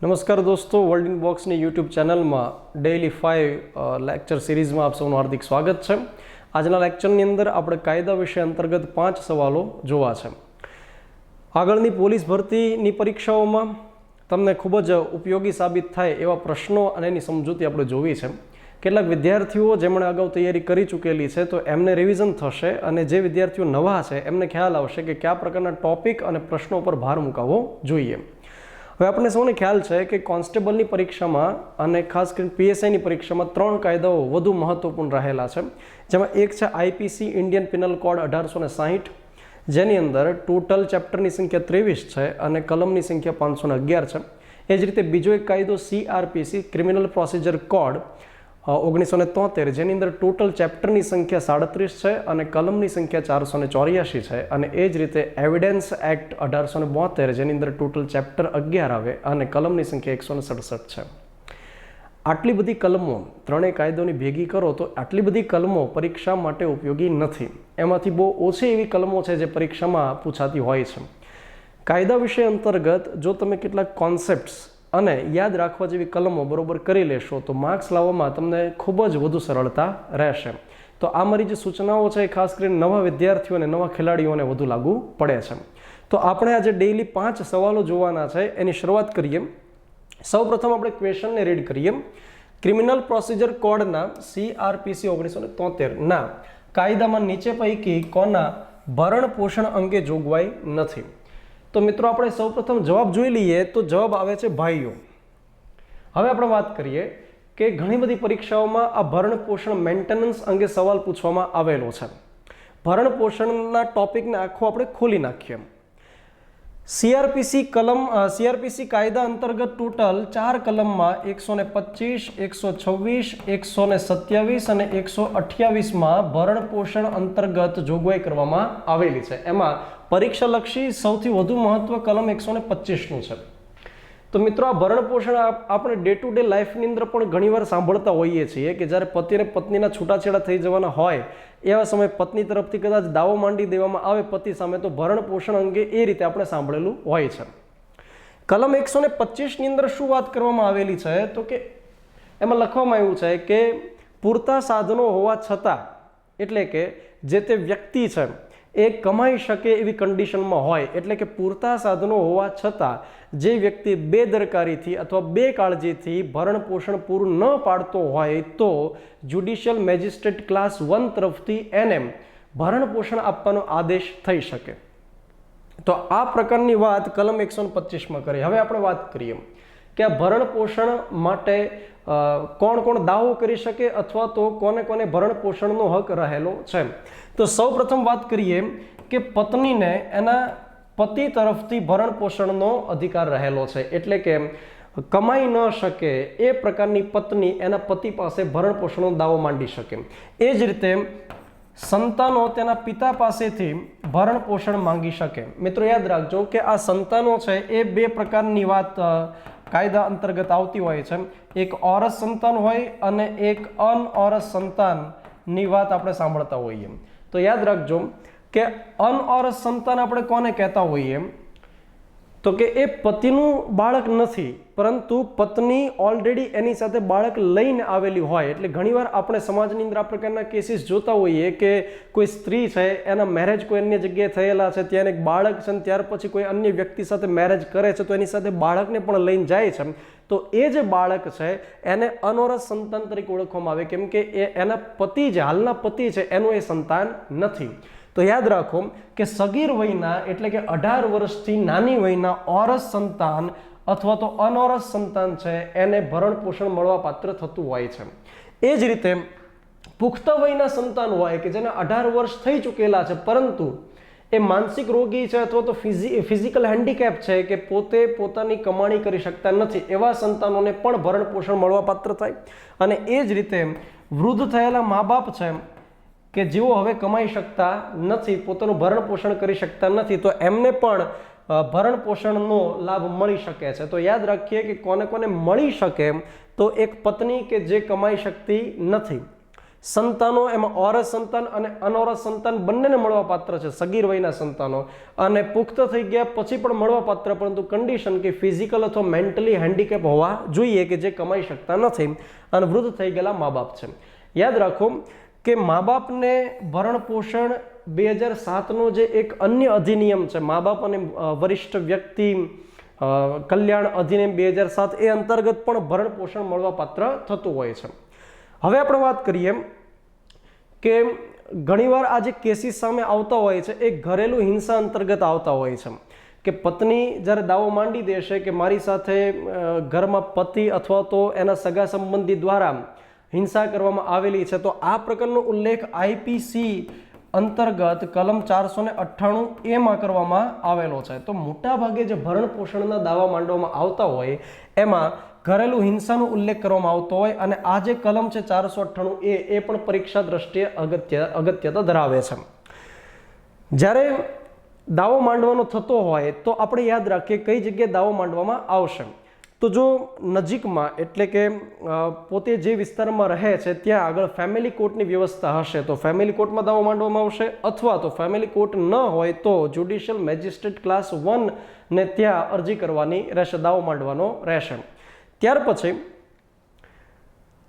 નમસ્કાર દોસ્તો, world in બોક્સની યુટ્યુબ ચેનલમાં ડેઇલી 5 લેક્ચર સિરીઝમાં આપ સૌનું હાર્દિક સ્વાગત છે. આજના લેક્ચરની અંદર આપણે કાયદા વિષય અંતર્ગત 5 સવાલો જોવા છે. આગળની પોલીસ ભરતીની પરીક્ષાઓમાં તમને ખૂબ જ ઉપયોગી સાબિત થાય એવા પ્રશ્નો અને એની સમજૂતી આપણે જોવી છે. કેટલાક વિદ્યાર્થીઓ જેમણે અગાઉ તૈયારી કરી ચૂકેલી છે તો એમને રિવિઝન થશે, અને જે વિદ્યાર્થીઓ નવા છે એમને ખ્યાલ આવશે કે કયા પ્રકારના ટોપિક અને પ્રશ્નો પર ભાર મૂકાવવો જોઈએ. હવે આપણે સૌને ખ્યાલ છે કે કોન્સ્ટેબલની પરીક્ષામાં અને ખાસ કરીને પીએસઆઈની પરીક્ષામાં 3 કાયદાઓ વધુ મહત્વપૂર્ણ રહેલા છે, જેમાં એક છે આઈપીસી ઇન્ડિયન પિનલ કોડ 1860, જેની અંદર ટોટલ ચેપ્ટરની સંખ્યા 23 છે અને કલમની સંખ્યા 511 છે. એ જ રીતે બીજો એક કાયદો CRPC ક્રિમિનલ પ્રોસિજર કોડ 1973, જેની અંદર ટોટલ ચેપ્ટરની સંખ્યા 37 છે અને કલમની સંખ્યા 484 છે. અને એ જ રીતે એવિડન્સ એક્ટ 1872, જેની અંદર ટોટલ ચેપ્ટર 11 આવે અને કલમની સંખ્યા 167 છે. આટલી બધી કલમો ત્રણેય કાયદોની ભેગી કરો તો આટલી બધી કલમો પરીક્ષા માટે ઉપયોગી નથી. એમાંથી બહુ ઓછી એવી કલમો છે જે પરીક્ષામાં પૂછાતી હોય છે. કાયદા વિષય અંતર્ગત જો તમે કેટલાક કોન્સેપ્ટ્સ અને યાદ રાખવા જેવી કલમો બરોબર કરી લેશો તો માર્ક્સ લાવવામાં તમને ખૂબ જ વધુ સરળતા રહેશે. તો આ મારી જે સૂચનાઓ છે એ ખાસ કરીને નવા વિદ્યાર્થીઓ અને નવા ખેલાડીઓને વધુ લાગુ પડે છે. તો આપણે આજે ડેઇલી 5 સવાલો જોવાના છે. એની શરૂઆત કરીએ. સૌપ્રથમ આપણે ક્વેશ્ચનને રીડ કરીએ. ક્રિમિનલ પ્રોસિજર કોડના CRPC 1973 ના કાયદામાં નીચે પૈકી કોના ભરણ પોષણ અંગે જોગવાઈ નથી? તો મિત્રો આપણે સૌપ્રથમ જવાબ જોઈ લઈએ તો જવાબ આવે છે ભાઈઓ. હવે આપણે વાત કરીએ કે ઘણી બધી પરીક્ષાઓમાં આ ભરણ પોષણ મેન્ટેનન્સ અંગે સવાલ પૂછવામાં આવેલો છે. ભરણ પોષણના ટોપિકને આખો આપણે ખોલી નાખીએ. CRPC કાયદા અંતર્ગત ટોટલ 4 કલમમાં 125, 126, 127 અને 128માં ભરણ પોષણ અંતર્ગત જોગવાઈ કરવામાં આવેલી છે. એમાં પરીક્ષાલક્ષી સૌથી વધુ મહત્વ કલમ 125નું છે. તો મિત્રો આ ભરણ પોષણ આપણે ડે ટુ ડે લાઈફની અંદર પણ ઘણીવાર સાંભળતા હોઈએ છીએ કે જ્યારે પતિ અને પત્નીના છૂટાછેડા થઈ જવાના હોય એવા સમયે પત્ની તરફથી કદાચ દાવો માંડી દેવામાં આવે પતિ સામે, તો ભરણ પોષણ અંગે એ રીતે આપણે સાંભળેલું હોય છે. કલમ 125ની અંદર શું વાત કરવામાં આવેલી છે તો કે એમાં લખવામાં આવ્યું છે કે પૂરતા સાધનો હોવા છતાં, એટલે કે જે તે વ્યક્તિ છે એ કમાઈ શકે એવી કન્ડિશનમાં હોય, એટલે કે પૂરતા સાધનો હોવા છતાં જે વ્યક્તિ બેદરકારીથી અથવા બેકાળજીથી ભરણ પોષણ પૂરું ન પાડતો હોય તો જ્યુડિશિયલ મેજિસ્ટ્રેટ ક્લાસ 1 તરફથી એને ભરણ પોષણ આપવાનો આદેશ થઈ શકે. તો આ પ્રકારની વાત કલમ 125માં કરી. હવે આપણે વાત કરીએ કે આ ભરણ પોષણ માટે કોણ કોણ દાવો કરી શકે અથવા તો કોને કોને ભરણ પોષણનો હક રહેલો છે. તો સૌ પ્રથમ વાત કરીએ કે પત્નીને એના પતિ તરફથી ભરણ પોષણનો અધિકાર રહેલો છે, એટલે કે કમાઈ ન શકે એ પ્રકારની પત્ની એના પતિ પાસે ભરણ પોષણનો દાવો માંડી શકે. એ જ રીતે સંતાનો તેના પિતા પાસેથી ભરણ પોષણ માંગી શકે. મિત્રો યાદ રાખજો કે આ સંતાનો છે એ 2 પ્રકારની વાત કાયદા અંતર્ગત આવતી હોય છે. એક ઓરસ સંતાન હોય અને એક અનઓરસ સંતાનની વાત આપણે સાંભળતા હોઈએ. તો યાદ રાખજો કે અનઓરસ સંતાન આપણે કોને કહેતા હોઈએ તો કે એ પતિનું બાળક નથી, પરંતુ પત્ની ઓલરેડી એની સાથે બાળક લઈને આવેલી હોય. એટલે ઘણીવાર આપણે સમાજની અંદર આ પ્રકારના કેસીસ જોતા હોઈએ કે કોઈ સ્ત્રી છે એના મેરેજ કોઈ અન્ય જગ્યાએ થયેલા છે, ત્યાં એક બાળક છે, ત્યાર પછી કોઈ અન્ય વ્યક્તિ સાથે મેરેજ કરે છે તો એની સાથે બાળકને પણ લઈને જાય છે. તો એ જે બાળક છે એને અનોરસ સંતાન તરીકે ઓળખવામાં આવે, કેમ કે એ એના પતિ જે હાલના પતિ છે એનું એ સંતાન નથી. તો યાદ રાખો કે સગીર વયના એટલે કે 18 વર્ષથી નાની વયના ઓરસ સંતાન અથવા તો અનોરસ સંતાન છે એને ભરણ પોષણ મળવા પાત્ર થતું હોય છે. એ જ રીતે પુખ્ત વયના સંતાન હોય કે જેને 18 વર્ષ થઈ ચૂકેલા છે પરંતુ એ માનસિક રોગી છે અથવા તો ફિઝિકલ હેન્ડીકેપ છે કે પોતે પોતાની કમાણી કરી શકતા નથી, એવા સંતાનોને પણ ભરણ પોષણ મળવા પાત્ર થાય. અને એ જ રીતે વૃદ્ધ થયેલા મા બાપ છે કે જેઓ હવે કમાઈ શકતા નથી, પોતાનું ભરણ પોષણ કરી શકતા નથી, તો એમને પણ ભરણ પોષણનો લાભ મળી શકે છે. તો યાદ રાખીએ કે કોને કોને મળી શકે તો એક પત્ની કે જે કમાઈ શકતી નથી, સંતાનો એમાં ઓરસ સંતાન અને અનોરસ સંતાન બંનેને મળવાપાત્ર છે, સગીર વયના સંતાનો, અને પુખ્ત થઈ ગયા પછી પણ મળવાપાત્ર, પરંતુ કન્ડિશન કે ફિઝિકલ અથવા મેન્ટલી હેન્ડીકેપ હોવા જોઈએ કે જે કમાઈ શકતા નથી અને વૃદ્ધ થઈ ગયેલા મા બાપ છે. યાદ રાખો કે મા બાપને ભરણ પોષણ 2007નો જે એક અન્ય અધિનિયમ છે, મા બાપ અને વરિષ્ઠ વ્યક્તિ કલ્યાણ અધિનિયમ 2007, એ અંતર્ગત પણ ભરણ પોષણ મળવાપાત્ર થતું હોય છે. હવે આપણે વાત કરીએ કે ઘણીવાર આ જે કેસીસ સામે આવતા હોય છે એ ઘરેલું હિંસા અંતર્ગત આવતા હોય છે, કે પત્ની જ્યારે દાવો માંડી દેશે કે મારી સાથે ઘરમાં પતિ અથવા તો એના સગા સંબંધી દ્વારા હિંસા કરવામાં આવેલી છે, તો આ પ્રકારનો ઉલ્લેખ આઈપીસી અંતર્ગત કલમ 498 માં કરવામાં આવેલો છે. તો મોટાભાગે જે ભરણ પોષણના દાવા માંડવામાં આવતા હોય એમાં ઘરેલું હિંસાનો ઉલ્લેખ કરવામાં આવતો હોય, અને આ જે કલમ છે 498 એ પણ પરીક્ષા દ્રષ્ટિએ અગત્યતા ધરાવે છે. જ્યારે દાવો માંડવાનો થતો હોય તો આપણે યાદ રાખીએ કઈ જગ્યાએ દાવો માંડવામાં આવશે. તો જો નજીકમાં એટલે કે પોતે જે વિસ્તારમાં રહે છે ત્યાં આગળ ફેમિલી કોર્ટની વ્યવસ્થા હશે તો ફેમિલી કોર્ટમાં દાવો માંડવામાં આવશે, અથવા તો ફેમિલી કોર્ટ ન હોય તો જ્યુડિશિયલ મેજિસ્ટ્રેટ ક્લાસ 1 ને ત્યાં અરજી કરવાની રહેશે, દાવો માંડવાનો રહેશે. ત્યાર પછી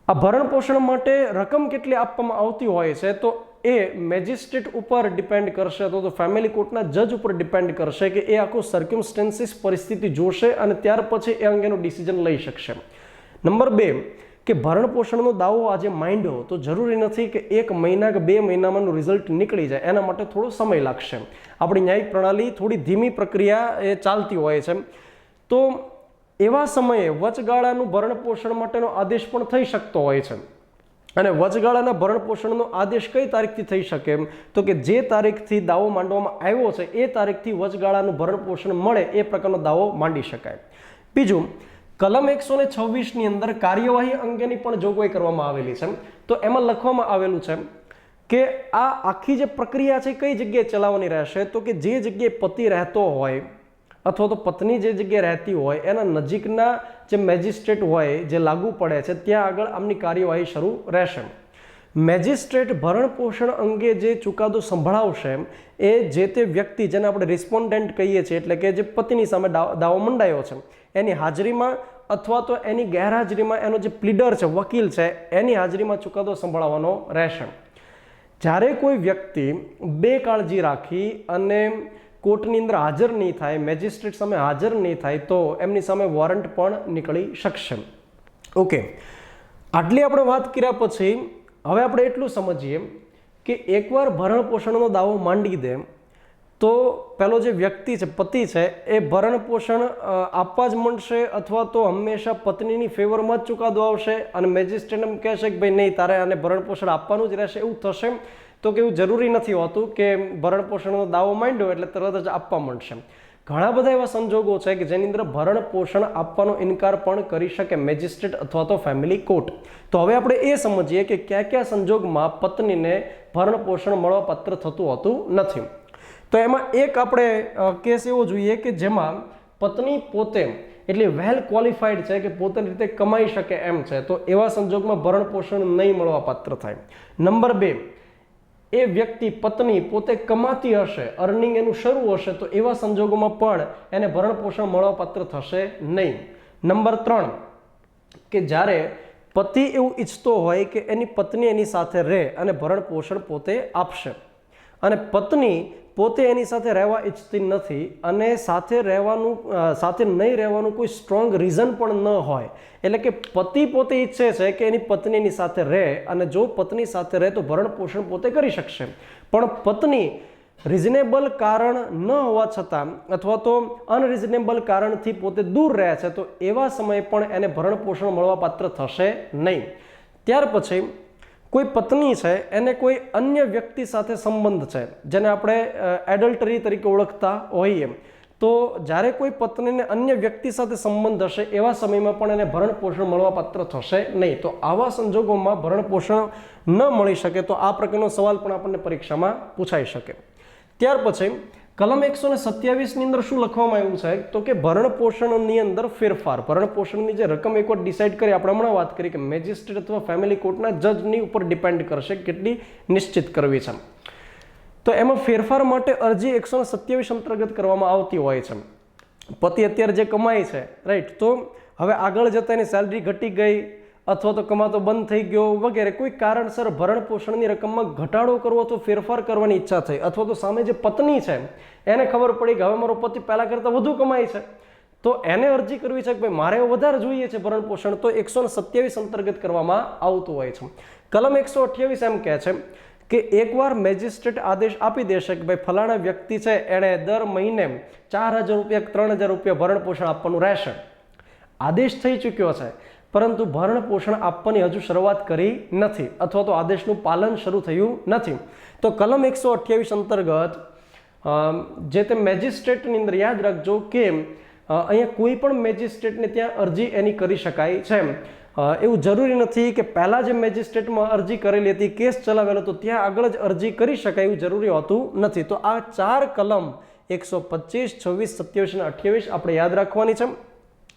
આ ભરણ પોષણ માટે રકમ કેટલી આપવામાં આવતી હોય છે તો એ મેજિસ્ટ્રેટ ઉપર ડિપેન્ડ કરશે, અથવા તો ફેમિલી કોર્ટના જજ ઉપર ડિપેન્ડ કરશે કે એ આખું સર્ક્યુમસ્ટેન્સીસ પરિસ્થિતિ જોશે અને ત્યાર પછી એ અંગેનું ડિસિઝન લઈ શકશે. નંબર 2 કે ભરણ પોષણનો દાવો આજે માંડ્યો તો જરૂરી નથી કે 1 મહિના કે 2 મહિનામાં રિઝલ્ટ નીકળી જાય, એના માટે થોડો સમય લાગશે. આપણી ન્યાયિક પ્રણાલી થોડી ધીમી પ્રક્રિયા એ ચાલતી હોય છે. તો એવા સમયે વચગાળાનું ભરણ પોષણ માટેનો આદેશ પણ થઈ શકતો હોય છે, અને વચગાળાના ભરણ પોષણનો આદેશ કઈ તારીખથી થઈ શકે તો કે જે તારીખથી દાવો માંડવામાં આવ્યો છે એ તારીખથી વચગાળાનું ભરણ પોષણ મળે એ પ્રકારનો દાવો માંડી શકાય. બીજું, કલમ 126 ની અંદર કાર્યવાહી અંગેની પણ જોગવાઈ કરવામાં આવેલી છે. તો એમાં લખવામાં આવેલું છે કે આ આખી જે પ્રક્રિયા છે કઈ જગ્યાએ ચલાવવાની રહેશે, તો કે જે જગ્યાએ પતિ રહેતો હોય અથવા તો પત્ની જે જગ્યાએ રહેતી હોય એના નજીકના જે મેજિસ્ટ્રેટ હોય જે લાગુ પડે છે ત્યાં આગળ આમની કાર્યવાહી શરૂ રહેશે. મેજિસ્ટ્રેટ ભરણ પોષણ અંગે જે ચુકાદો સંભળાવશે એ જે તે વ્યક્તિ જેને આપણે રિસ્પોન્ડન્ટ કહીએ છીએ, એટલે કે જે પતિની સામે દાવો મંડાયો છે એની હાજરીમાં અથવા તો એની ગેરહાજરીમાં એનો જે પ્લીડર છે, વકીલ છે, એની હાજરીમાં ચુકાદો સંભળાવવાનો રહેશે. જ્યારે કોઈ વ્યક્તિ બેકાળજી રાખી અને કોર્ટની અંદર હાજર નહીં થાય, મેજિસ્ટ્રેટ સામે હાજર નહીં થાય તો એમની સામે વોરંટ પણ નીકળી શકશે. ઓકે, આટલી આપણે વાત કર્યા પછી હવે આપણે એટલું સમજીએ કે એકવાર ભરણ પોષણનો દાવો માંડી દે તો પેલો જે વ્યક્તિ છે, પતિ છે, એ ભરણ પોષણ આપવા જ માંડશે અથવા તો હંમેશા પત્નીની ફેવરમાં જ ચુકાદો આવશે અને મેજિસ્ટ્રેટ એમ કહેશે કે ભાઈ નહીં, તારે આને ભરણ પોષણ આપવાનું જ રહેશે, એવું થશે? તો કે એવું જરૂરી નથી હોતું કે ભરણ પોષણનો દાવો માંડ્યો એટલે તરત જ આપવા માંડશે. ઘણા બધા એવા સંજોગો છે કે જેની અંદર ભરણ પોષણ આપવાનો ઇનકાર પણ કરી શકે મેજિસ્ટ્રેટ અથવા તો ફેમિલી કોર્ટ. તો હવે આપણે એ સમજીએ કે કયા કયા સંજોગમાં પત્નીને ભરણ પોષણ મળવાપાત્ર થતું હોતું નથી. તો એમાં એક આપણે કેસ એવો જોઈએ કે જેમાં પત્ની પોતે એટલે વેલ ક્વોલિફાઈડ છે કે પોતાની રીતે કમાઈ શકે એમ છે, તો એવા સંજોગમાં ભરણ પોષણ નહીં મળવાપાત્ર થાય. નંબર 2, એ વ્યક્તિ પત્ની પોતે કમાતી હશે, અર્નિંગ એનું શરૂ હશે, તો એવા સંજોગોમાં પણ એને ભરણ પોષણ મળવાપાત્ર થશે નહીં. નંબર 3, કે જ્યારે પતિ એવું ઈચ્છતો હોય કે એની પત્ની એની સાથે રહે અને ભરણ પોષણ પોતે આપશે, અને પત્ની પોતે એની સાથે રહેવા ઈચ્છતી નથી અને સાથે નહીં રહેવાનું કોઈ સ્ટ્રોંગ રીઝન પણ ન હોય, એટલે કે પતિ પોતે ઈચ્છે છે કે એની પત્ની એની સાથે રહે અને જો પત્ની સાથે રહે તો ભરણ પોષણ પોતે કરી શકશે, પણ પત્ની રિઝનેબલ કારણ ન હોવા છતાં અથવા તો અનરિઝનેબલ કારણથી પોતે દૂર રહે છે, તો એવા સમયે પણ એને ભરણ પોષણ મળવાપાત્ર થશે નહીં. ત્યાર પછી કોઈ પત્ની છે એને કોઈ અન્ય વ્યક્તિ સાથે સંબંધ છે જેને આપણે એડલ્ટરી તરીકે ઓળખતા હોઈએ, તો જ્યારે કોઈ પત્નીને અન્ય વ્યક્તિ સાથે સંબંધ હશે એવા સમયમાં પણ એને ભરણ પોષણ મળવાપાત્ર થશે નહીં. તો આવા સંજોગોમાં ભરણ પોષણ ન મળી શકે તો આ પ્રકારનો સવાલ પણ આપણને પરીક્ષામાં પૂછાઈ શકે. ત્યાર પછી કલમ 127 ની અંદર શું લખવામાં આવ્યું છે તો કે ભરણ પોષણની અંદર ફેરફાર, ભરણ પોષણની જે રકમ એક વાર ડિસાઇડ કરી, આપણે હમણાં વાત કરી કે મેજિસ્ટ્રેટ અથવા ફેમિલી કોર્ટના જજની ઉપર ડિપેન્ડ કરશે કેટલી નિશ્ચિત કરવી છે. તો એમાં ફેરફાર માટે અરજી 127 અંતર્ગત કરવામાં આવતી હોય છે. પતિ અત્યારે જે કમાય છે રાઈટ, તો હવે આગળ જતા એની સેલરી ઘટી ગઈ અથવા તો કમાતો બંધ થઈ ગયો વગેરે કોઈ કારણસર ભરણ પોષણની રકમમાં ઘટાડો કરવો તો ફેરફાર કરવાની ઈચ્છા થઈ, અથવા તો સામે જે પત્ની છે એને ખબર પડી કે હવે મારો પતિ પહેલાં કરતાં વધુ કમાય છે, તો એને અરજી કરવી છે કે ભાઈ મારે વધારે જોઈએ છે ભરણ પોષણ, તો 127 અંતર્ગત કરવામાં આવતું હોય છે. કલમ 128 એમ કહે છે કે એકવાર મેજિસ્ટ્રેટ આદેશ આપી દેશે કે ભાઈ ફલાણા વ્યક્તિ છે એણે દર મહિને 4,000 રૂપિયા 3,000 રૂપિયા ભરણ પોષણ આપવાનું રહેશે. આદેશ થઈ ચૂક્યો છે પરંતુ ભરણ પોષણ આપવાની હજુ શરૂઆત કરી નથી અથવા તો આદેશનું પાલન શરૂ થયું નથી, તો કલમ 128 અંતર્ગત જે તે મેજિસ્ટ્રેટની અંદર યાદ રાખજો કે અહીંયા કોઈ પણ મેજિસ્ટ્રેટને ત્યાં અરજી એની કરી શકાય છે. એવું જરૂરી નથી કે પહેલાં જે મેજિસ્ટ્રેટમાં અરજી કરેલી હતી, કેસ ચલાવેલો તો ત્યાં આગળ જ અરજી કરી શકાય એવું જરૂરી હોતું નથી. તો આ 4 કલમ 125, 26, 27 અને 28 આપણે યાદ રાખવાની છે.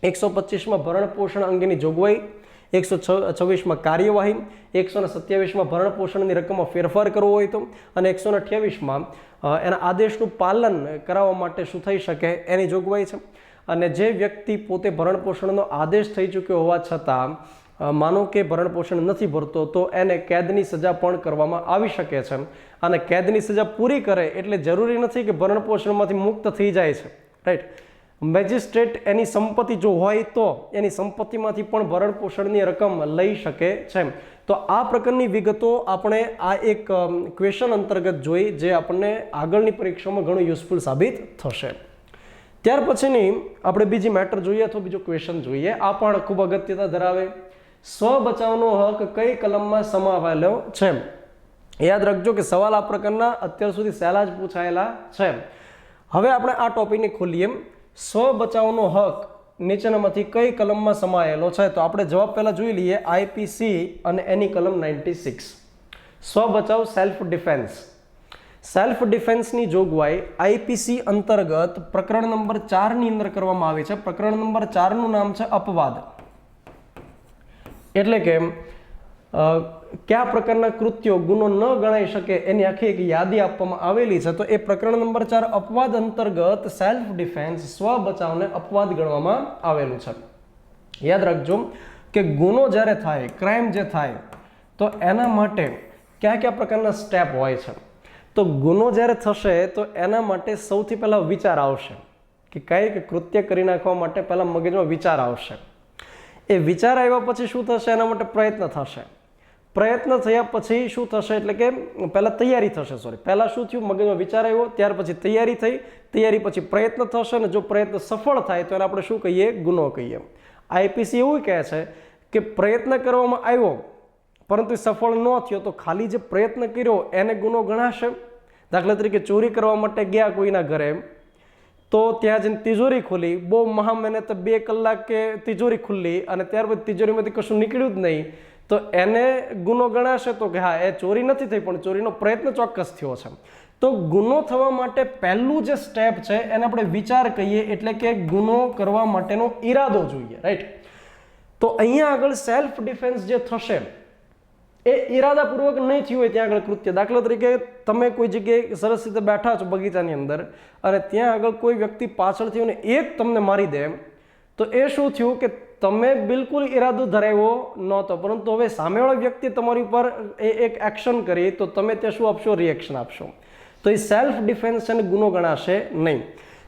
125માં ભરણ પોષણ અંગેની જોગવાઈ, 126માં કાર્યવાહી, 127માં ભરણ પોષણની રકમમાં ફેરફાર કરવો હોય તો, અને 128માં એના આદેશનું પાલન કરાવવા માટે શું થઈ શકે એની જોગવાઈ છે. અને જે વ્યક્તિ પોતે ભરણ પોષણનો આદેશ થઈ ચૂક્યો હોવા છતાં માનો કે ભરણ પોષણ નથી ભરતો તો એને કેદની સજા પણ કરવામાં આવી શકે છે. અને કેદની સજા પૂરી કરે એટલે જરૂરી નથી કે ભરણ પોષણમાંથી મુક્ત થઈ જાય છે રાઈટ. મેજિસ્ટ્રેટ એની સંપત્તિ જો હોય તો એની સંપત્તિમાંથી પણ ભરણ પોષણની રકમ લઈ શકે છે. તો આ પ્રકારની વિગતો આપણે આ એક ક્વેશ્ચન અંતર્ગત જોઈ જે આપણને આગળની પરીક્ષામાં ઘણું યુઝફુલ સાબિત થશે. ત્યાર પછીની આપણે બીજી મેટર જોઈએ અથવા બીજો ક્વેશ્ચન જોઈએ, આ પણ ખૂબ અગત્યતા ધરાવે. સ્વ બચાવનો હક કઈ કલમમાં સમાવેલો છે? યાદ રાખજો કે સવાલ આ પ્રકારના અત્યાર સુધી સહેલા જ પૂછાયેલા છે. હવે આપણે આ ટોપિકને ખોલીએ. સ્વ બચાવનો હક નીચેનામાંથી કઈ કલમમાં સમાયેલો છે? તો આપણે જવાબ પહેલા જોઈ લઈએ. આઈપીસી અને એની કલમ 96. સ્વ બચાવ સેલ્ફ ડિફેન્સ. સેલ્ફ ડિફેન્સની જોગવાઈ આઈપીસી અંતર્ગત પ્રકરણ નંબર 4 ની અંદર કરવામાં આવી છે. પ્રકરણ નંબર 4 નું નામ છે અપવાદ. એટલે કે કયા પ્રકારના કૃત્યો ગુનો ન ગણાઈ શકે એની આખી એક યાદી આપવામાં આવેલી છે. તો એ પ્રકરણ નંબર 4 અપવાદ અંતર્ગત સેલ્ફ ડિફેન્સ સ્વ બચાવને અપવાદ ગણવામાં આવેલું છે. યાદ રાખજો કે ગુનો જ્યારે થાય, ક્રાઇમ જે થાય, તો એના માટે કયા કયા પ્રકારના સ્ટેપ હોય છે. તો ગુનો જ્યારે થશે તો એના માટે સૌથી પહેલાં વિચાર આવશે કે કંઈક કૃત્ય કરી નાખવા માટે પહેલાં મગજમાં વિચાર આવશે. એ વિચાર આવ્યા પછી શું થશે? એના માટે પ્રયત્ન થશે. પ્રયત્ન થયા પછી શું થશે? એટલે કે પહેલાં તૈયારી થશે. પહેલાં શું થયું? મગજમાં વિચાર આવ્યો, ત્યાર પછી તૈયારી થઈ, તૈયારી પછી પ્રયત્ન થશે, અને જો પ્રયત્ન સફળ થાય તો એને આપણે શું કહીએ? ગુનો કહીએ. આઈપીસી એવું કહે છે કે પ્રયત્ન કરવામાં આવ્યો પરંતુ સફળ ન થયો તો ખાલી જે પ્રયત્ન કર્યો એને ગુનો ગણાશે. દાખલા તરીકે ચોરી કરવા માટે ગયા કોઈના ઘરે, તો ત્યાં જઈને તિજોરી ખોલી, બહુ મહા મહેનત 2 કલાકે તિજોરી ખુલ્લી અને ત્યારબાદ તિજોરીમાંથી કશું નીકળ્યું જ નહીં, તો એને ગુનો ગણાશે? તો કે હા, એ ચોરી નથી થઈ પણ ચોરીનો પ્રયત્ન ચોક્કસ થયો છે. તો ગુનો થવા માટે પહેલું જે સ્ટેપ છે એને આપણે વિચાર કહીએ, એટલે કે ગુનો કરવા માટેનો ઈરાદો જોઈએ રાઈટ. તો અહીંયા આગળ સેલ્ફ ડિફેન્સ જે થશે એ ઈરાદાપૂર્વક નહીં થયું હોય ત્યાં આગળ કૃત્ય. દાખલા તરીકે તમે કોઈ જગ્યાએ સરસ રીતે બેઠા છો બગીચાની અંદર અને ત્યાં આગળ કોઈ વ્યક્તિ પાછળથી અને એક તમને મારી દે, તો એ શું થયું કે તમે બિલકુલ ઈરાદો ધરાવ્યો નહોતો, પરંતુ હવે સામેવાળા વ્યક્તિ તમારી ઉપર એક એક્શન કરી તો તમે ત્યાં શું આપશો? રિએક્શન આપશો. તો એ સેલ્ફ ડિફેન્સ છે ને ગુનો ગણાશે નહીં.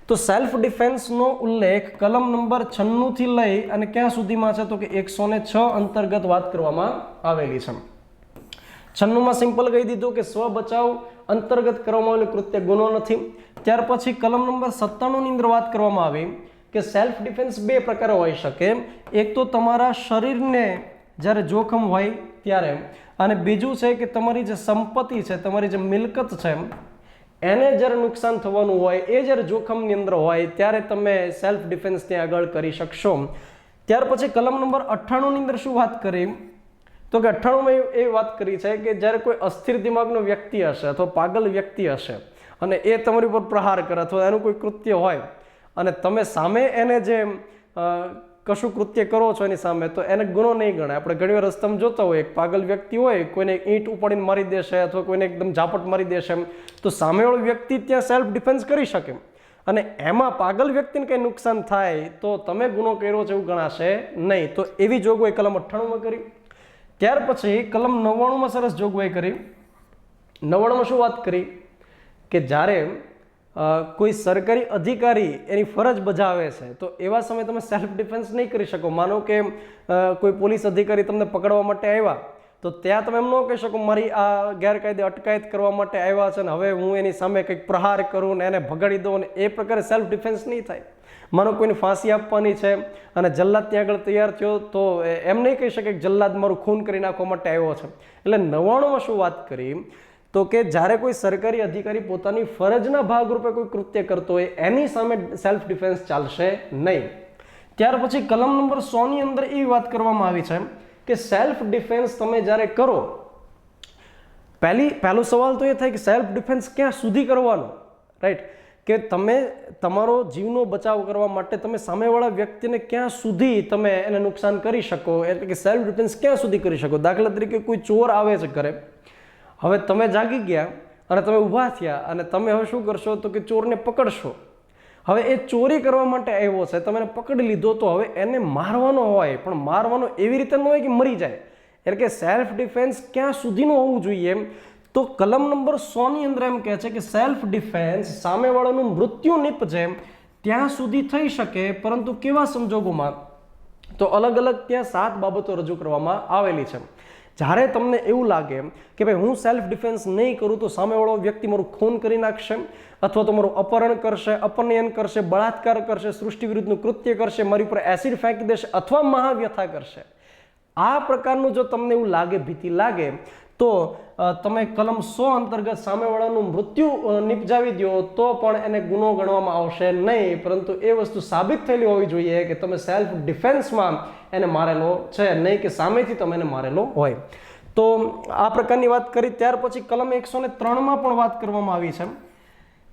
તો સેલ્ફ ડિફેન્સનો ઉલ્લેખ કલમ નંબર 96 થી લઈ અને ક્યાં સુધીમાં છે? તો કે 106 અંતર્ગત વાત કરવામાં આવેલી છે. 96માં સિમ્પલ કહી દીધું કે સ્વ બચાવ અંતર્ગત કરવામાં આવેલું કૃત્ય ગુનો નથી. ત્યાર પછી કલમ નંબર 97 ની અંદર વાત કરવામાં આવી કે સેલ્ફ ડિફેન્સ 2 પ્રકારે હોઈ શકે. એક તો તમારા શરીરને જ્યારે જોખમ હોય ત્યારે, અને બીજું છે કે તમારી જે સંપત્તિ છે, તમારી જે મિલકત છે એને જ્યારે નુકસાન થવાનું હોય, એ જ્યારે જોખમની અંદર હોય ત્યારે તમે સેલ્ફ ડિફેન્સ ત્યાં આગળ કરી શકશો. ત્યાર પછી કલમ નંબર 98 ની અંદર શું વાત કરી? તો કે 98માં એ વાત કરી છે કે જ્યારે કોઈ અસ્થિર દિમાગનો વ્યક્તિ હશે અથવા પાગલ વ્યક્તિ હશે અને એ તમારી ઉપર પ્રહાર કરે અથવા એનું કોઈ કૃત્ય હોય અને તમે સામે એને જે કશું કૃત્ય કરો છો એની સામે, તો એને ગુનો નહીં ગણાય. આપણે ઘણી વાર રસ્તામાં જોતા હોય, એક પાગલ વ્યક્તિ હોય, કોઈને ઈંટ ઉપાડીને મારી દેશે અથવા કોઈને એકદમ ઝાપટ મારી દેશે, તો સામેવાળો વ્યક્તિ ત્યાં સેલ્ફ ડિફેન્સ કરી શકે અને એમાં પાગલ વ્યક્તિને કંઈ નુકસાન થાય તો તમે ગુનો કર્યો છે એવું ગણાશે નહીં. તો એવી જોગવાઈ કલમ 98માં કરી. ત્યાર પછી કલમ 99માં સરસ જોગવાઈ કરી. 99માં શું વાત કરી કે જ્યારે કોઈ સરકારી અધિકારી એની ફરજ બજાવે છે તો એવા સમયે તમે સેલ્ફ ડિફેન્સ નહીં કરી શકો. માનો કે કોઈ પોલીસ અધિકારી તમને પકડવા માટે આવ્યા, તો ત્યાં તમે એમ ન કહી શકો મારી આ ગેરકાયદે અટકાયત કરવા માટે આવ્યા છે ને હવે હું એની સામે કંઈક પ્રહાર કરું ને એને ભગાડી દઉં ને એ પ્રકારે સેલ્ફ ડિફેન્સ નહીં થાય. માનો કોઈને ફાંસી આપવાની છે અને જલ્લાદ ત્યાં આગળ તૈયાર થયો તો એમ નહીં કહી શકે કે જલ્લાદ મારું ખૂન કરી નાખવા માટે આવ્યો છે. એટલે 99માં શું વાત કરી તો કે જ્યારે કોઈ સરકારી અધિકારી પોતાની ફરજના ભાગરૂપે કોઈ કૃત્ય કરતો હોય એની સામે સેલ્ફ ડિફેન્સ ચાલશે નહીં. ત્યાર પછી કલમ નંબર 100ની અંદર એવી વાત કરવામાં આવી છે કે સેલ્ફ ડિફેન્સ તમે જ્યારે કરો, પહેલો સવાલ તો એ થાય કે સેલ્ફ ડિફેન્સ ક્યાં સુધી કરવાનો, રાઈટ? કે તમે તમારો જીવનો બચાવ કરવા માટે તમે સામેવાળા વ્યક્તિને ક્યાં સુધી તમે એને નુકસાન કરી શકો, એટલે કે સેલ્ફ ડિફેન્સ ક્યાં સુધી કરી શકો. દાખલા તરીકે કોઈ ચોર આવે છે ઘરે, હવે તમે જાગી ગયા અને તમે ઊભા થયા અને તમે હવે શું કરશો તો કે ચોરને પકડશો. હવે એ ચોરી કરવા માટે આવ્યો છે, તમે એને પકડી લીધો, તો હવે એને મારવાનો હોય, પણ મારવાનો એવી રીતે ન હોય કે મરી જાય. એટલે કે સેલ્ફ ડિફેન્સ ક્યાં સુધીનું હોવું જોઈએ, તો કલમ નંબર 100ની અંદર એમ કહે છે કે સેલ્ફ ડિફેન્સ સામેવાળાનું મૃત્યુ નિપજે ત્યાં સુધી થઈ શકે, પરંતુ કેવા સંજોગોમાં? તો અલગ અલગ ત્યાં 7 બાબતો રજૂ કરવામાં આવેલી છે. જ્યારે તમને એવું લાગે કે ભાઈ હું સેલ્ફ ડિફેન્સ નહીં કરું તો સામેવાળો વ્યક્તિ મારું ખૂન કરી નાખશે, અથવા તો મારું અપહરણ કરશે, અપનયન કરશે, બળાત્કાર કરશે, સૃષ્ટિ વિરુદ્ધનું કૃત્ય કરશે, મારી ઉપર એસિડ ફેંકી દેશે અથવા મહાવ્યથા કરશે, આ પ્રકારનું જો તમને એવું લાગે, ભીતિ લાગે, તો તમે કલમ 100 અંતર્ગત સામેવાળાનું મૃત્યુ નિપજાવી દો તો પણ એને ગુનો ગણવામાં આવશે નહીં, પરંતુ એ વસ્તુ સાબિત થયેલી હોવી જોઈએ કે તમે સેલ્ફ ડિફેન્સમાં એને મારેલો છે, નહીં કે સામેથી તમે એને મારેલો હોય. તો આ પ્રકારની વાત કરી. ત્યાર પછી કલમ 103માં પણ વાત કરવામાં આવી છે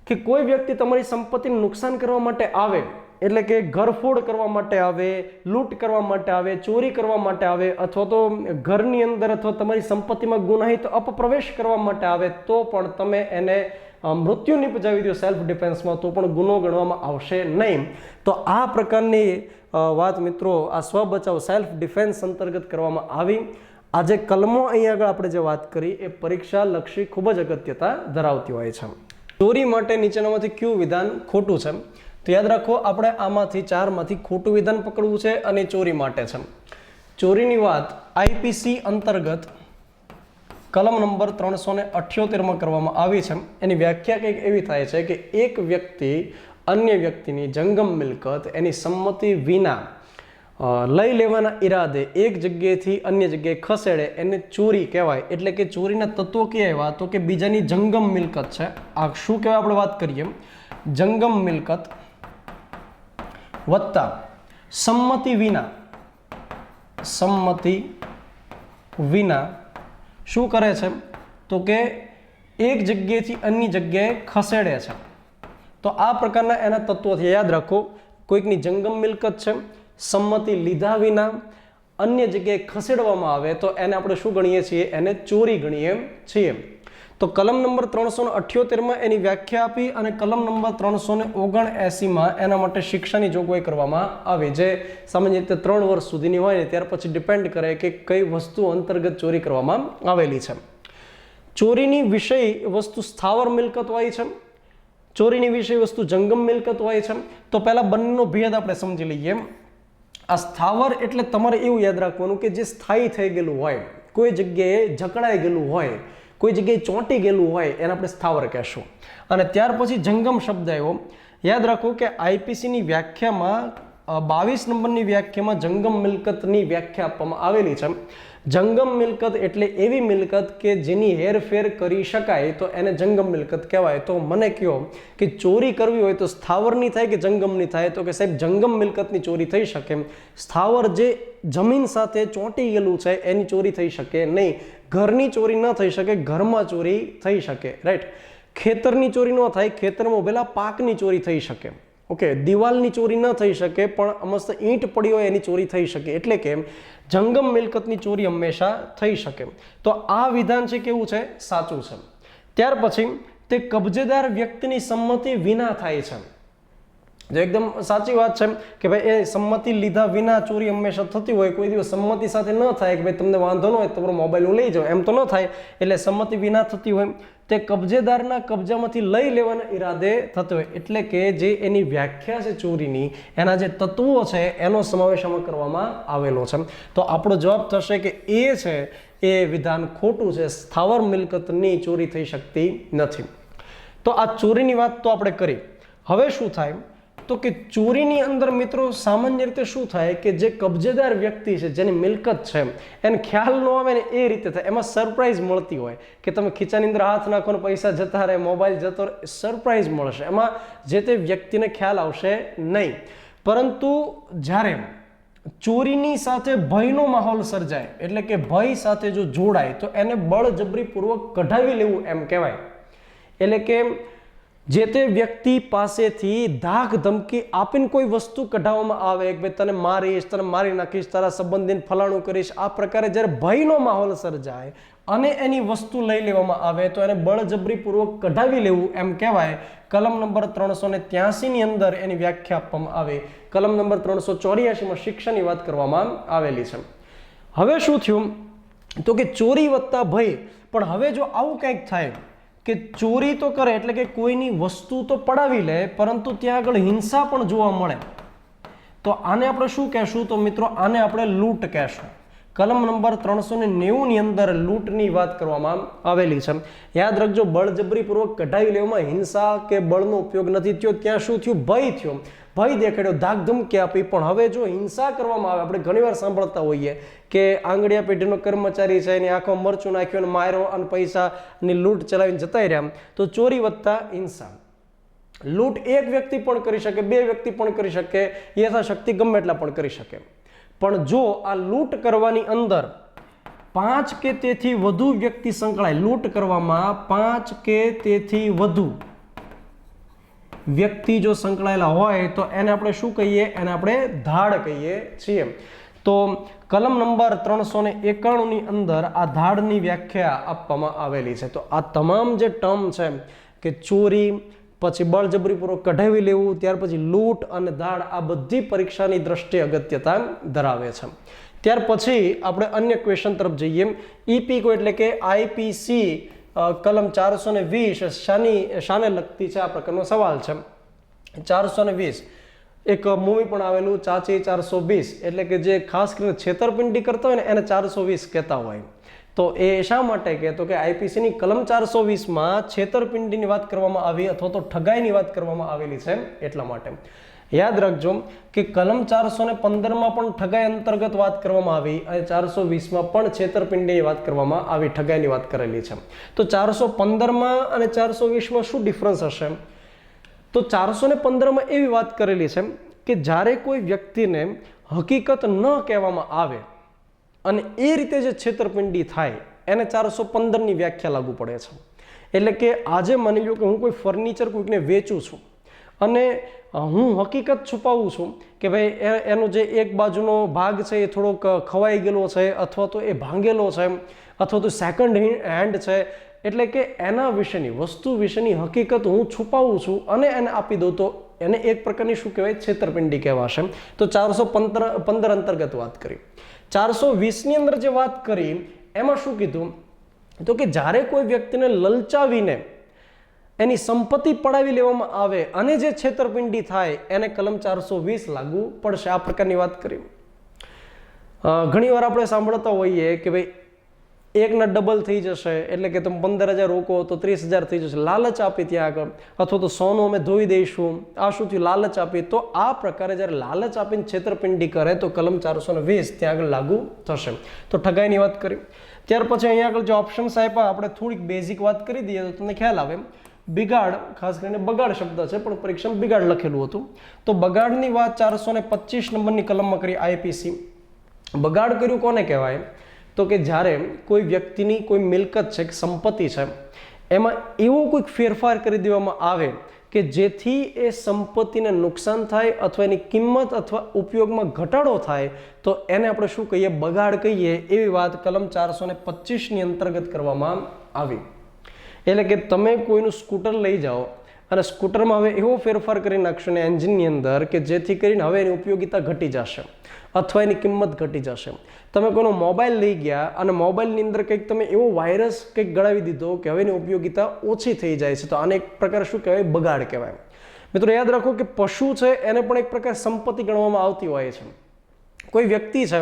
કે કોઈ વ્યક્તિ તમારી સંપત્તિને નુકસાન કરવા માટે આવે, એટલે કે ઘરફોડ કરવા માટે આવે, લૂંટ કરવા માટે આવે, ચોરી કરવા માટે આવે, અથવા તો ઘરની અંદર અથવા તમારી સંપત્તિમાં ગુનાહિત અપપ્રવેશ કરવા માટે આવે, તો પણ તમે એને મૃત્યુ નિપજાવી દો સેલ્ફ ડિફેન્સમાં, તો પણ ગુનો ગણવામાં આવશે નહીં. તો આ પ્રકારની વાત મિત્રો આ સ્વબચાવ સેલ્ફ ડિફેન્સ અંતર્ગત કરવામાં આવી. આ જે કલમો અહીંયા આગળ આપણે જે વાત કરી એ પરીક્ષા લક્ષી ખૂબ જ અગત્યતા ધરાવતી હોય છે. ચોરી માટે નીચેનામાંથી કયું વિધાન ખોટું છે? તો યાદ રાખો, આપણે આમાંથી 4માંથી ખોટું વિધાન પકડવું છે અને ચોરી માટે છે. ચોરીની વાત આઈપીસી અંતર્ગત કલમ નંબર 378માં કરવામાં આવી છે. એની વ્યાખ્યા કંઈક એવી થાય છે કે એક વ્યક્તિ અન્ય વ્યક્તિની જંગમ મિલકત એની સંમતિ વિના લઈ લેવાના ઈરાદે એક જગ્યાએથી અન્ય જગ્યાએ ખસેડે એને ચોરી કહેવાય. એટલે કે ચોરીના તત્વો કહેવાય તો કે બીજાની જંગમ મિલકત છે. આ શું કહેવાય આપણે વાત કરીએ, જંગમ મિલકત વત્તા સંમતિ વિના શું કરે છે તો કે એક જગ્યાએથી અન્ય જગ્યાએ ખસેડે છે. તો આ પ્રકારના એના તત્વોથી યાદ રાખો, કોઈકની જંગમ મિલકત છે, સંમતિ લીધા વિના અન્ય જગ્યાએ ખસેડવામાં આવે તો એને આપણે શું ગણીએ છીએ? એને ચોરી ગણીએ છીએ. તો કલમ નંબર 378માં એની વ્યાખ્યા આપી અને કલમ નંબર 379માં એના માટે શિક્ષાની જોગવાઈ કરવામાં આવી, જે સામાન્ય રીતે 3 વર્ષ સુધીની હોય ને ત્યાર પછી ડિપેન્ડ કરે કે કઈ વસ્તુ અંતર્ગત ચોરી કરવામાં આવેલી છે. ચોરીની વિષય વસ્તુ સ્થાવર મિલકત હોય છે, ચોરીની વિષય વસ્તુ જંગમ મિલકત હોય છે. તો પહેલા બંનેનો ભેદ આપણે સમજી લઈએ. આ સ્થાવર એટલે તમારે એવું યાદ રાખવાનું કે જે સ્થાયી થઈ ગયેલું હોય, કોઈ જગ્યાએ જકડાઈ ગયેલું હોય, કોઈ જગ્યાએ ચોંટી ગયેલું હોય એને આપણે સ્થાવર કહેશું. અને ત્યાર પછી જંગમ શબ્દ આવ્યો. યાદ રાખો કે આઈપીસીની વ્યાખ્યામાં 22 નંબરની વ્યાખ્યામાં જંગમ મિલકતની વ્યાખ્યા આપવામાં આવેલી છે. જંગમ મિલકત એટલે એવી મિલકત કે જેની હેરફેર કરી શકાય તો એને જંગમ મિલકત કહેવાય. તો મને કહો કે ચોરી કરવી હોય તો સ્થાવરની થાય કે જંગમની થાય? તો કે સાહેબ જંગમ મિલકતની ચોરી થઈ શકે. સ્થાવર જે જમીન સાથે ચોંટી ગયેલું છે એની ચોરી થઈ શકે નહીં. ઘરની ચોરી ન થઈ શકે, ઘરમાં ચોરી થઈ શકે, રાઈટ? ખેતરની ચોરી ન થાય, ખેતરમાં ઉભેલા પાકની ચોરી થઈ શકે. ઓકે, દિવાલની ચોરી ન થઈ શકે, પણ મસ્ત ઈંટ પડી હોય એની ચોરી થઈ શકે. એટલે કે જંગમ મિલકતની ચોરી હંમેશા થઈ શકે. તો આ વિધાન છે કેવું છે? સાચું છે. ત્યાર પછી તે કબજેદાર વ્યક્તિની સંમતિ વિના થાય છે. જે એકદમ સાચી વાત છે કે ભાઈ એ સંમતિ લીધા વિના ચોરી હંમેશા થતી હોય. કોઈ દિવસ સંમતિ સાથે ન થાય કે ભાઈ તમને વાંધો ન હોય તમારો મોબાઈલ હું લઈ જાઉં, એમ તો ન થાય. એટલે સંમતિ વિના થતી હોય. તે કબજેદારના કબજામાંથી લઈ લેવાના ઈરાદે થતો હોય. એટલે કે જે એની વ્યાખ્યા છે ચોરીની, એના જે તત્વો છે એનો સમાવેશ આમાં કરવામાં આવેલો છે. તો આપણો જવાબ થશે કે એ છે એ વિધાન ખોટું છે. સ્થાવર મિલકતની ચોરી થઈ શકતી નથી. તો આ ચોરીની વાત તો આપણે કરી. હવે શું થાય તો કે ચોરીની અંદર મિત્રો સામાન્ય રીતે શું થાય કે જે કબજેદાર વ્યક્તિ છે, જેની મિલકત છે, એને ખ્યાલ ન આવે ને એ રીતે થાય. એમાં સરપ્રાઈઝ મળતી હોય કે તમે ખીચાની અંદર હાથ નાખો ને પૈસા જતા રહે, મોબાઈલ જતો રહે, સરપ્રાઈઝ મળશે. એમાં જે તે વ્યક્તિને ખ્યાલ આવશે નહીં. પરંતુ જ્યારે ચોરીની સાથે ભયનો માહોલ સર્જાય, એટલે કે ભય સાથે જો જોડાય, તો એને બળજબરીપૂર્વક કઢાવી લેવું એમ કહેવાય. એટલે કે જે તે વ્યક્તિ પાસેથી ધાક ધમકી આપીને કોઈ વસ્તુ કઢાવવામાં આવે કે ભાઈ તને મારીશ, તને મારી નાખીશ, તારા સંબંધીને ફલાણું કરીશ, આ પ્રકારે જ્યારે ભયનો માહોલ સર્જાય અને એની વસ્તુ લઈ લેવામાં આવે તો એને બળજબરીપૂર્વક કઢાવી લેવું એમ કહેવાય. કલમ નંબર 383 ની અંદર એની વ્યાખ્યા આપવામાં આવે. કલમ નંબર 384 શિક્ષાની વાત કરવામાં આવેલી છે. હવે શું થયું તો કે ચોરી વત્તા ભય. પણ હવે જો આવું કંઈક થાય કે ચોરી તો કરે એટલે કે કોઈની વસ્તુ તો પડાવી લે, પરંતુ ત્યાં આગળ હિંસા પણ જોવા મળે, તો આને આપણે શું કહેશું? તો મિત્રો આને આપણે લૂંટ કહેશું. કલમ નંબર 390 ની અંદર લૂંટની વાત કરવામાં આવેલી છે. યાદ રાખજો, બળજબરીપૂર્વક કઢાવી લેવામાં હિંસા કે બળનો ઉપયોગ નથી થયો. ત્યાં શું થયું? ભય થયો. ભય દેખાડ્યો, ધાકધમકી આપી. પણ હવે જો હિંસા કરવામાં આવે, આપણે ઘણીવાર સાંભળતા હોઈએ કે આંગળીયા પેઢીનો કર્મચારી છે, એની આંખમાં મરચું નાખ્યું અને માર્યો અને પૈસાની લૂંટ ચલાવીને જતા રહ્યા. તો ચોરી વત્તા હિંસા. લૂંટ એક વ્યક્તિ પણ કરી શકે, બે વ્યક્તિ પણ કરી શકે, યથાશક્તિ ગમે એટલા પણ કરી શકે. પણ જો આ લૂંટ કરવાની અંદર 5 કે તેથી વધુ વ્યક્તિ સંકળાય, લૂંટ કરવામાં 5 કે તેથી વધુ વ્યક્તિ જો સંકળાયેલા હોય તો એને આપણે શું કહીએ? એને આપણે ધાડ કહીએ છીએ. તો કલમ નંબર 391 ની અંદર આ ધાડની વ્યાખ્યા આપવામાં આવેલી છે. તો આ તમામ જે ટર્મ છે કે ચોરી, પછી બળજબરીપૂર્વક કઢાવી લેવું, ત્યાર પછી લૂંટ અને ધાડ, આ બધી પરીક્ષાની દ્રષ્ટિએ અગત્યતા ધરાવે છે. ત્યાર પછી આપણે અન્ય ક્વેશ્ચન તરફ જઈએ. ઈપીકો એટલે કે આઈપીસી કલમ 420 શાને લગતી છે? આ પ્રકારનો સવાલ છે. 420 એક મૂવી પણ આવેલું, ચાચી 420, એટલે કે જે ખાસ કરીને છેતરપિંડી કરતા હોય ને એને 420 કહેતા હોય. તો એ શા માટે કહેતો કે આઈપીસીની કલમ 420માં છેતરપિંડીની વાત કરવામાં આવી અથવા તો ઠગાઈની વાત કરવામાં આવેલી છે, એટલા માટે. યાદ રાખજો કે કલમ 415માં પણ ઠગાઈ અંતર્ગત વાત કરવામાં આવી અને 420માં પણ છેતરપિંડીની વાત કરવામાં આવી, ઠગાઈની વાત કરેલી છે. તો 415માં અને 420માં શું ડિફરન્સ હશે? તો 415માં એવી વાત કરેલી છે કે જ્યારે કોઈ વ્યક્તિને હકીકત ન કહેવામાં આવે અને એ રીતે જે છેતરપિંડી થાય એને 415ની વ્યાખ્યા લાગુ પડે છે. એટલે કે આજે માની લો કે હું કોઈ ફર્નિચર કોઈકને વેચું છું અને હું હકીકત છુપાવું છું કે ભાઈ એનો જે એક બાજુનો ભાગ છે એ થોડોક ખવાઈ ગયેલો છે, અથવા તો એ ભાંગેલો છે, અથવા તો સેકન્ડ હેન્ડ છે. એટલે કે એના વિશેની વસ્તુ વિશેની હકીકત હું છુપાવું છું અને એને આપી દઉં તો એને એક પ્રકારની શું કહેવાય? છેતરપિંડી કહેવાશે. તો 415 અંતર્ગત વાત કરી. 420ની અંદર જે વાત કરી એમાં શું કીધું? તો કે જ્યારે કોઈ વ્યક્તિને લલચાવીને એની સંપત્તિ પડાવી લેવામાં આવે અને જે છેતરપિંડી થાય એને કલમ 420 લાગુ પડશે. આ પ્રકારની વાત કરી. ઘણીવાર આપણે સાંભળતા હોઈએ કે ભાઈ એકના ડબલ થઈ જશે, એટલે કે તમે 15,000 રોકો તો 30,000 થઈ જશે, લાલચ આપી ત્યાં આગળ, અથવા તો સોનું અમે ધોઈ દઈશું, આ શું થયું? લાલચ આપી. તો આ પ્રકારે જ્યારે લાલચ આપીને છેતરપિંડી કરે તો કલમ 420 ત્યાં આગળ લાગુ થશે. તો ઠગાઈની વાત કરી. ત્યાર પછી અહીંયા આગળ જે ઓપ્શન્સ આપ્યા આપણે થોડીક બેઝિક વાત કરી દઈએ તો તમને ખ્યાલ આવે. બિગાડ, ખાસ કરીને બગાડ શબ્દ છે પણ પરીક્ષામાં બિગાડ લખેલું હતું. તો બગાડની વાત 425 નંબરની કલમમાં કરી આઈપીસી. બગાડ કર્યું કોને કહેવાય? તો કે જ્યારે કોઈ વ્યક્તિની કોઈ મિલકત છે કે સંપત્તિ છે એમાં એવો કોઈક ફેરફાર કરી દેવામાં આવે કે જેથી એ સંપત્તિને નુકસાન થાય અથવા એની કિંમત અથવા ઉપયોગમાં ઘટાડો થાય તો એને આપણે શું કહીએ? બગાડ કહીએ. એવી વાત કલમ 425 અંતર્ગત કરવામાં આવી. એટલે કે તમે કોઈનું સ્કૂટર લઈ જાઓ અને સ્કૂટરમાં હવે એવો ફેરફાર કરી નાખશો ને એન્જિનની અંદર કે જેથી કરીને હવે એની ઉપયોગિતા ઘટી જશે અથવા એની કિંમત ઘટી જશે. તમે કોઈનો મોબાઈલ લઈ ગયા અને મોબાઈલની અંદર કંઈક તમે એવો વાયરસ કંઈક ગળાવી દીધો કે હવે એની ઉપયોગિતા ઓછી થઈ જાય છે, તો આને એક પ્રકાર શું કહેવાય? બગાડ કહેવાય. મિત્રો યાદ રાખો કે પશુ છે એને પણ એક પ્રકાર સંપત્તિ ગણવામાં આવતી હોય છે. કોઈ વ્યક્તિ છે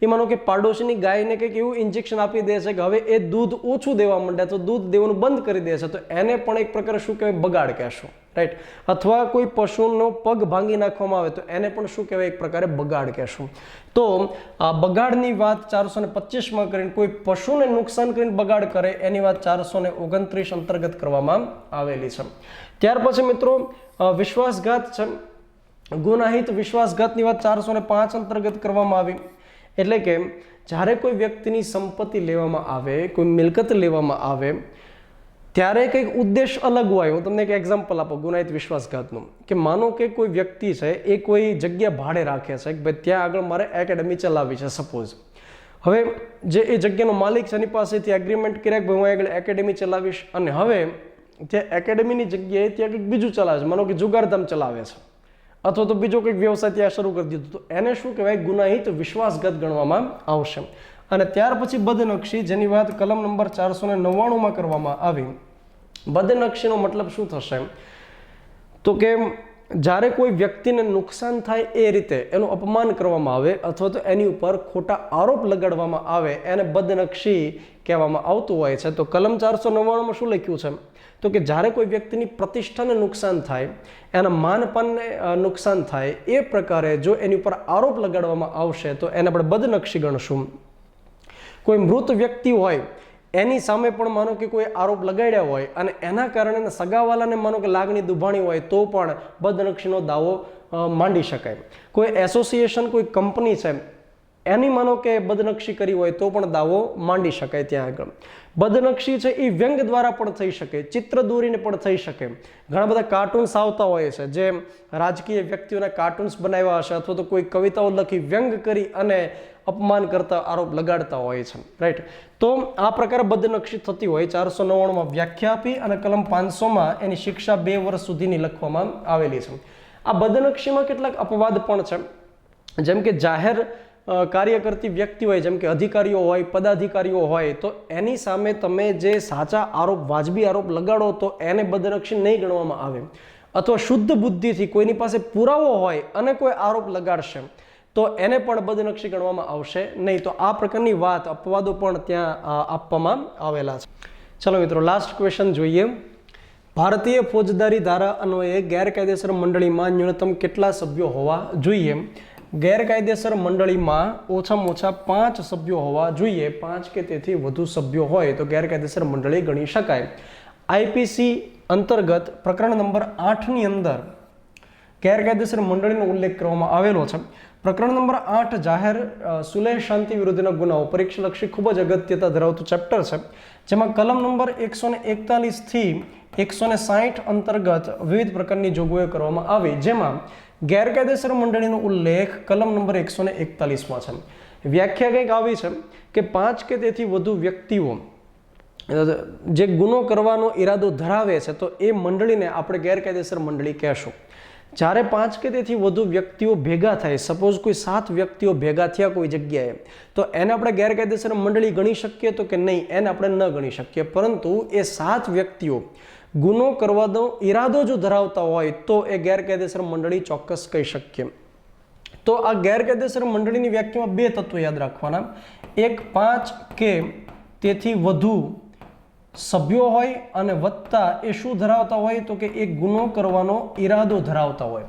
એ માનો કે પાડોશીની ગાયને કંઈક એવું ઇન્જેક્શન આપી દે છે કે હવે એ દૂધ ઓછું દેવા માંડે તો દૂધ દેવાનું બંધ કરી દે છે, તો એને પણ એક પ્રકાર શું કહેવાય? બગાડ કહેશું, રાઈટ. અથવા કોઈ પશુનો પગ ભાંગી નાખવામાં આવે તો એને પણ શું કહેવાય? એક પ્રકારે બગાડ કહેશું. તો આ બગાડની વાત 425 કરીને કોઈ પશુને નુકસાન કરીને બગાડ કરે એની વાત 429 અંતર્ગત કરવામાં આવેલી છે. ત્યાર પછી મિત્રો વિશ્વાસઘાત છે, ગુનાહિત વિશ્વાસઘાતની વાત 405 અંતર્ગત કરવામાં આવી. એટલે કે જ્યારે કોઈ વ્યક્તિની સંપત્તિ લેવામાં આવે, કોઈ મિલકત લેવામાં આવે ત્યારે કંઈક ઉદ્દેશ અલગ હોય. હું તમને એક એક્ઝામ્પલ આપું ગુનાહિત વિશ્વાસઘાતનું, કે માનો કે કોઈ વ્યક્તિ છે એ કોઈ જગ્યા ભાડે રાખે છે કે ભાઈ ત્યાં આગળ મારે એકેડેમી ચલાવવી છે સપોઝ. હવે જે એ જગ્યાનો માલિક છે એની પાસેથી એગ્રીમેન્ટ કર્યા કે ભાઈ હું આગળ એકેડેમી ચલાવીશ, અને હવે ત્યાં એકેડેમીની જગ્યાએ ત્યાં કંઈક બીજું ચલાવે છે, માનો કે જુગારધામ ચલાવે છે અથવા તો બીજો કંઈક વ્યવસાય ત્યાં શરૂ કરી દીધો, તો એને શું કહેવાય? ગુનાહિત વિશ્વાસઘાત ગણવામાં આવશે. અને ત્યાર પછી બદનક્ષી, જેની વાત કલમ નંબર 499 કરવામાં આવી. બદનક્ષીનો મતલબ શું થશે? તો કે જ્યારે કોઈ વ્યક્તિને નુકસાન થાય એ રીતે એનું અપમાન કરવામાં આવે અથવા તો એની ઉપર ખોટા આરોપ લગાડવામાં આવે એને બદનક્ષી કહેવામાં આવતું હોય છે. તો કલમ 499 શું લખ્યું છે? તો કે જ્યારે કોઈ વ્યક્તિની પ્રતિષ્ઠાને નુકસાન થાય, એના માનપાનને નુકસાન થાય, એ પ્રકારે જો એની ઉપર આરોપ લગાડવામાં આવશે તો એને આપણે બદનક્ષી ગણશું. કોઈ મૃત વ્યક્તિ હોય એની સામે પણ માનો કે કોઈ આરોપ લગાડ્યા હોય અને એના કારણે સગાવાલાને માનો કે લાગણી દુભાણી હોય તો પણ બદનક્ષીનો દાવો માંડી શકાય. કોઈ એસોસિએશન, કોઈ કંપની છે એની માનો કે બદનક્ષી કરી હોય તો પણ દાવો માંડી શકાય ત્યાં આગળ. બદનક્ષી છે એ વ્યંગ દ્વારા પણ થઈ શકે, ચિત્ર દોરીને પણ થઈ શકે. ઘણા બધા કાર્ટૂન્સ આવતા હોય છે જે રાજકીય વ્યક્તિઓના કાર્ટૂન્સ બનાવ્યા હશે અથવા તો કોઈ કવિતાઓ લખી વ્યંગ કરી અને અપમાન કરતા આરોપ લગાડતા હોય છે, રાઈટ. તો આ પ્રકારે બદનક્ષી થતી હોય. 499 વ્યાખ્યા આપી અને કલમ 500 એની શિક્ષા 2 વર્ષ સુધીની લખવામાં આવેલી છે. આ બદનક્ષીમાં કેટલાક અપવાદ પણ છે, જેમ કે જાહેર કાર્ય કરતી વ્યક્તિ હોય, જેમ કે અધિકારીઓ હોય, પદાધિકારીઓ હોય, તો એની સામે તમે જે સાચા આરોપ, વાજબી આરોપ લગાડો તો એને બદનક્ષી નહીં ગણવામાં આવે. અથવા શુદ્ધ બુદ્ધિથી કોઈની પાસે પુરાવો હોય અને કોઈ આરોપ લગાડશે તો એને પણ બદનક્ષી ગણવામાં આવશે નહીં. તો આ પ્રકારની વાત, અપવાદો પણ ત્યાં આપવામાં આવેલા છે. ચલો મિત્રો, લાસ્ટ ક્વેશ્ચન જોઈએ. ભારતીય ફોજદારી ધારા અન્વયે ગેરકાયદેસર મંડળીમાં ન્યૂનતમ કેટલા સભ્યો હોવા જોઈએ? ગેરકાયદેસર મંડળીમાં ઓછામાં ઓછા 5 સભ્યો હોવા જોઈએ. 5 કે તેથી વધુ સભ્યો હોય તો ગેરકાયદેસર મંડળી ગણી શકાય. આઈપીસી અંતર્ગત પ્રકરણ નંબર 8ની અંદર ગેરકાયદેસર મંડળીનો ઉલ્લેખ કરવામાં આવેલો છે. પ્રકરણ નંબર 8 જાહેર સુલેહ શાંતિ વિરુદ્ધના ગુનાઓ, પરીક્ષાલક્ષી ખૂબ જ અગત્યતા ધરાવતું ચેપ્ટર છે, જેમાં કલમ નંબર 141 થી 160 અંતર્ગત વિવિધ પ્રકારની જોગવાઈઓ કરવામાં આવી, જેમાં ગેરકાયદેસર મંડળીનો ઉલ્લેખ કલમ નંબર 141માં છે. વ્યાખ્યા કંઈક આવી છે કે 5 કે તેથી વધુ વ્યક્તિઓ જે ગુનો કરવાનો ઈરાદો ધરાવે છે તો એ મંડળીને આપણે ગેરકાયદેસર મંડળી કહેશું. જ્યારે 5 કે તેથી વધુ વ્યક્તિઓ ભેગા થાય, સપોઝ કોઈ 7 વ્યક્તિઓ ભેગા થયા કોઈ જગ્યાએ, તો એને આપણે ગેરકાયદેસર મંડળી ગણી શકીએ તો કે નહીં? એને આપણે ન ગણી શકીએ. પરંતુ એ 7 વ્યક્તિઓ ગુનો કરવાનો ઈરાદો જો ધરાવતા હોય તો એ ગેરકાયદેસર મંડળી ચોક્કસ કહી શકીએ. તો આ ગેરકાયદેસર મંડળીની વ્યાખ્યામાં 2 તત્વો યાદ રાખવાના. એક, 5 કે તેથી વધુ સભ્યો હોય અને વત્તા એ શું ધરાવતા હોય તો કે એ ગુનો કરવાનો ઈરાદો ધરાવતા હોય.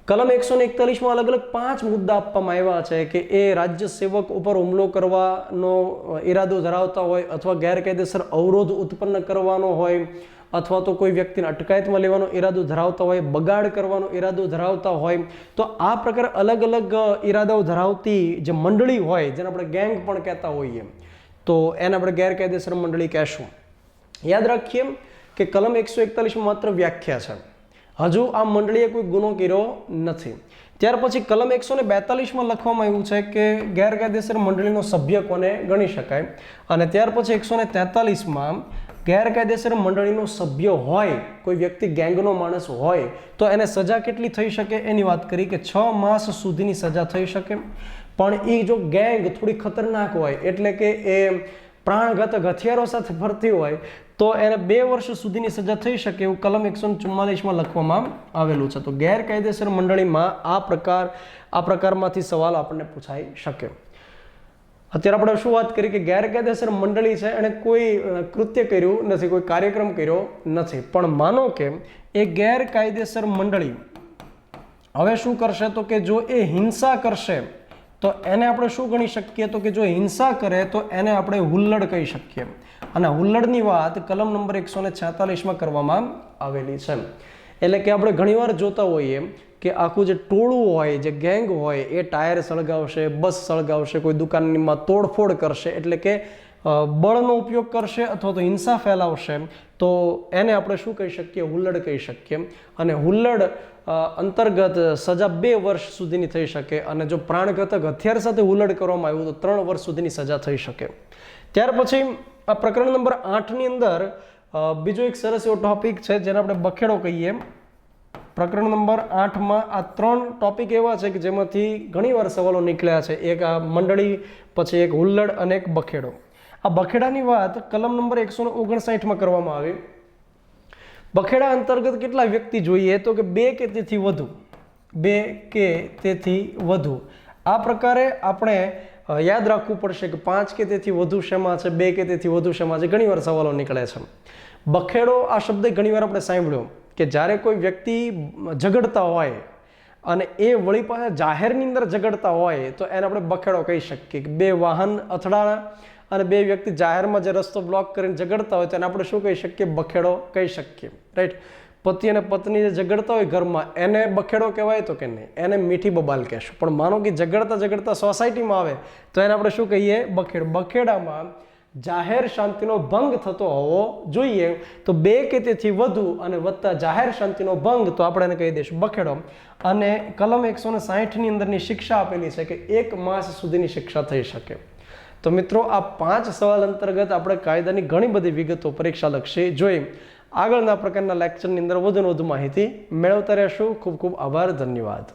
કલમ 141માં અલગ અલગ 5 મુદ્દા આપવામાં આવ્યા છે કે એ રાજ્ય સેવક ઉપર હુમલો કરવાનો ઈરાદો ધરાવતા હોય, અથવા ગેરકાયદેસર અવરોધ ઉત્પન્ન કરવાનો હોય, અથવા તો કોઈ વ્યક્તિને અટકાયતમાં લેવાનો ઈરાદો ધરાવતા હોય, બગાડ કરવાનો ઈરાદો ધરાવતા હોય. તો આ પ્રકારે અલગ અલગ ઈરાદાઓ ધરાવતી જે મંડળી હોય, જેને આપણે ગેંગ પણ કહેતા હોઈએ, તો એને આપણે ગેરકાયદેસર મંડળી કહેશું. યાદ રાખીએ કે કલમ 141 માત્ર વ્યાખ્યા છે, હજુ આ મંડળીએ કોઈ ગુનો કર્યો નથી. ત્યાર પછી કલમ 142 લખવામાં આવ્યું છે કે ગેરકાયદેસર મંડળીનો સભ્ય કોને ગણી શકાય, અને ત્યાર પછી 143 ગેરકાયદેસર મંડળીનો સભ્ય હોય, કોઈ વ્યક્તિ ગેંગનો માણસ હોય તો એને સજા કેટલી થઈ શકે એની વાત કરી કે 6 માસ સુધીની સજા થઈ શકે. પણ એ જો ગેંગ થોડી ખતરનાક હોય, એટલે કે એ પ્રાણઘાતક હથિયારો સાથે ફરતી હોય તો એને 2 વર્ષ સુધીની સજા થઈ શકે એવું કલમ 144 લખવામાં આવેલું છે. તો ગેરકાયદેસર મંડળીમાં આ પ્રકારમાંથી સવાલ આપણને પૂછાઈ શકે. અત્યારે આપણે શું વાત કરી કે ગેરકાયદેસર મંડળી છે એને કોઈ કૃત્ય કર્યું નથી, કોઈ કાર્યક્રમ કર્યો નથી, પણ માનો કે એ ગેરકાયદેસર મંડળી હવે શું કરશે તો કે જો એ હિંસા કરશે તો એને આપણે શું ગણી શકીએ તો કે જો હિંસા કરે તો એને આપણે હુલ્લડ કહી શકીએ, અને હુલ્લડની વાત કલમ નંબર 146 કરવામાં આવેલી છે. એટલે કે આપણે ઘણીવાર જોતા હોઈએ કે આખું જે ટોળું હોય, જે ગેંગ હોય, એ ટાયર સળગાવશે, બસ સળગાવશે, કોઈ દુકાનમાં તોડફોડ કરશે, એટલે કે બળનો ઉપયોગ કરશે અથવા તો હિંસા ફેલાવશે, તો એને આપણે શું કહી શકીએ? હુલ્લડ કહી શકીએ. અને હુલ્લડ અંતર્ગત સજા 2 વર્ષ સુધીની થઈ શકે, અને જો પ્રાણઘાતક હથિયાર સાથે હુલ્લડ કરવામાં આવ્યું તો 3 વર્ષ સુધીની સજા થઈ શકે. ત્યાર પછી આ પ્રકરણ નંબર 8 ની અંદર બીજો એક સરસ એવો ટોપિક છે જેને આપણે બખેડો કહીએ. પ્રકરણ નંબર 8 આ 3 ટોપિક એવા છે કે જેમાંથી ઘણીવાર સવાલો નીકળ્યા છે. એક આ મંડળી, પછી એક હુલ્લડ અને એક બખેડો. આ બખેડાની વાત કલમ નંબર 159 કરવામાં આવી. બખેડા અંતર્ગત કેટલા વ્યક્તિ જોઈએ તો કે 2 કે તેથી વધુ, 2 કે તેથી વધુ. આ પ્રકારે આપણે યાદ રાખવું પડશે કે 5 કે તેથી વધુ શેમાં છે, 2 કે તેથી વધુ શેમાં છે. ઘણીવાર સવાલો નીકળે છે. બખેડો આ શબ્દ ઘણીવાર આપણે સાંભળ્યો કે જ્યારે કોઈ વ્યક્તિ ઝઘડતા હોય અને એ વળી પાસે જાહેરની અંદર ઝઘડતા હોય તો એને આપણે બખેડો કહી શકીએ. કે 2 વાહન અથડાણા અને 2 વ્યક્તિ જાહેરમાં જે રસ્તો બ્લોક કરીને ઝઘડતા હોય તો એને આપણે શું કહી શકીએ? બખેડો કહી શકીએ. રાઈટ. પતિ અને પત્ની જે ઝઘડતા હોય ઘરમાં, એને બખેડો કહેવાય તો કે નહીં? એને મીઠી બબાલ કહેશું. પણ માનો કે ઝઘડતા સોસાયટીમાં આવે તો એને આપણે શું કહીએ? બખેડ. બખેડામાં જાહેર શાંતિનો ભંગ થતો હોવો જોઈએ. તો 2 કે તેથી વધુ અને વત્તા જાહેર શાંતિનો ભંગ, તો આપણે એને કહી દઈશું બખેડો. અને કલમ 160 ની અંદરની શિક્ષા આપેલી છે કે 1 માસ સુધીની શિક્ષા થઈ શકે. તો મિત્રો, આ 5 સવાલ અંતર્ગત આપણે કાયદાની ઘણી બધી વિગતો પરીક્ષા લક્ષી જોઈ. આગળના પ્રકારના લેક્ચરની અંદર વધુ માહિતી મેળવતા રહેશું. ખૂબ ખૂબ આભાર. ધન્યવાદ.